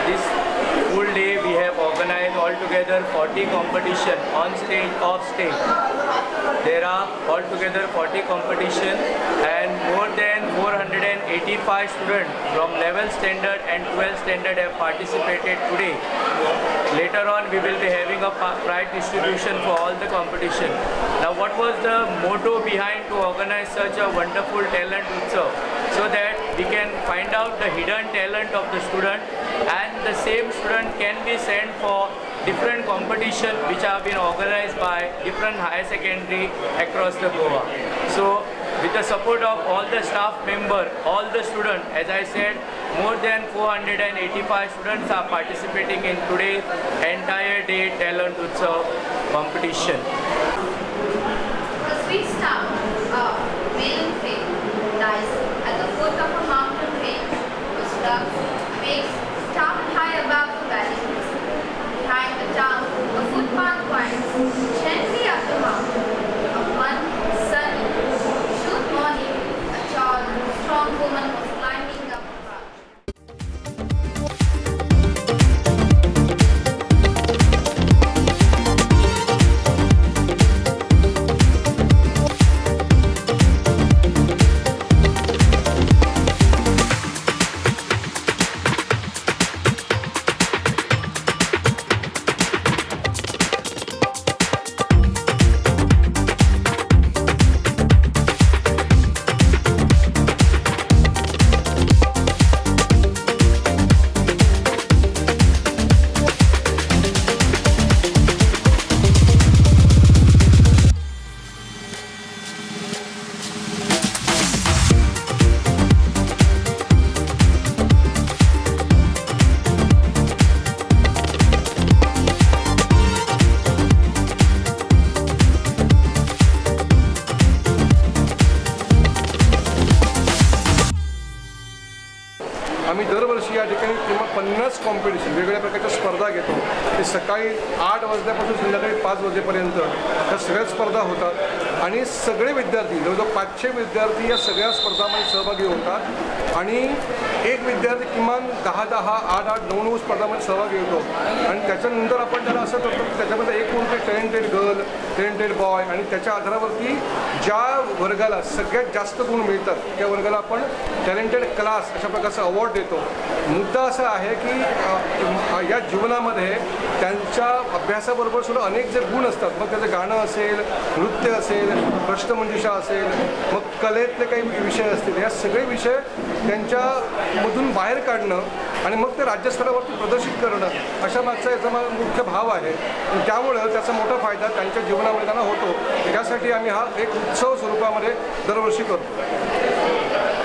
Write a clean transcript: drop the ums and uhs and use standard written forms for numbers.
this full day we have organized altogether 40 competition on stage, off stage. There are altogether 40 competition and more than 485 students from 11th standard and 12th standard have participated today. Later on we will be having a prize distribution for all the competition. Now what was the motto behind to organize such a wonderful talent utsav? So that we can find out the hidden talent of the student and the same student can be sent for different competition which have been organized by different higher secondary across the Goa. So with the support of all the staff member, all the students, as I said, more than 485 students are participating in today's entire day talent utsav competition. The sweet star of Melon Fame lies at the foot of a mountain range whose rocks makes town high above the valley. Behind the town, a footpath winds gently up the mountain. On one sunny June morning, a tall, strong woman was climbing up the path. आम्ही दरवर्षी या ठिकाणी किंवा 50 competition वेगवेगळ्या प्रकारच्या स्पर्धा घेतो. ते सकाळी 8 वाजल्यापासून संध्याकाळी 5 वाजेपर्यंत त्या सगळ्या स्पर्धा होतात आणि सगळे विद्यार्थी जवळजवळ 500 विद्यार्थी या सगळ्या स्पर्धांमध्ये सहभागी होतात आणि एक विद्यार्थी किमान 10-10, 8-8, 9-9 स्पर्धांमध्ये सहभागी होतो आणि त्याच्यानंतर आपण त्याला असं करतो की त्याच्यामध्ये एक कोणते टॅलेंटेड गर्ल, टॅलेंटेड बॉय आणि त्याच्या आधारावरती ज्या वर्गाला सगळ्यात जास्त गुण मिळतात त्या वर्गाला आपण टॅलेंटेड क्लास अशा प्रकारचा अवॉर्ड देतो. मुद्दा असा आहे की या जीवनामध्ये त्यांच्या अभ्यासाबरोबर सुद्धा अनेक जे गुण असतात, मग त्याचं गाणं असेल, नृत्य असेल, प्रश्नमंजुषा असेल, मग कलेतले काही विषय असतील, या सगळे विषय त्यांच्यामधून बाहेर काढणं आणि मग ते राज्यस्तरावरती प्रदर्शित करणं अशा मागचा याचा मुख्य भाव आहे. आणि त्यामुळं त्याचा मोठा फायदा त्यांच्या जीवनामध्ये त्यांना होतो. त्यासाठी आम्ही हा एक उत्सव स्वरूपामध्ये दरवर्षी करतो.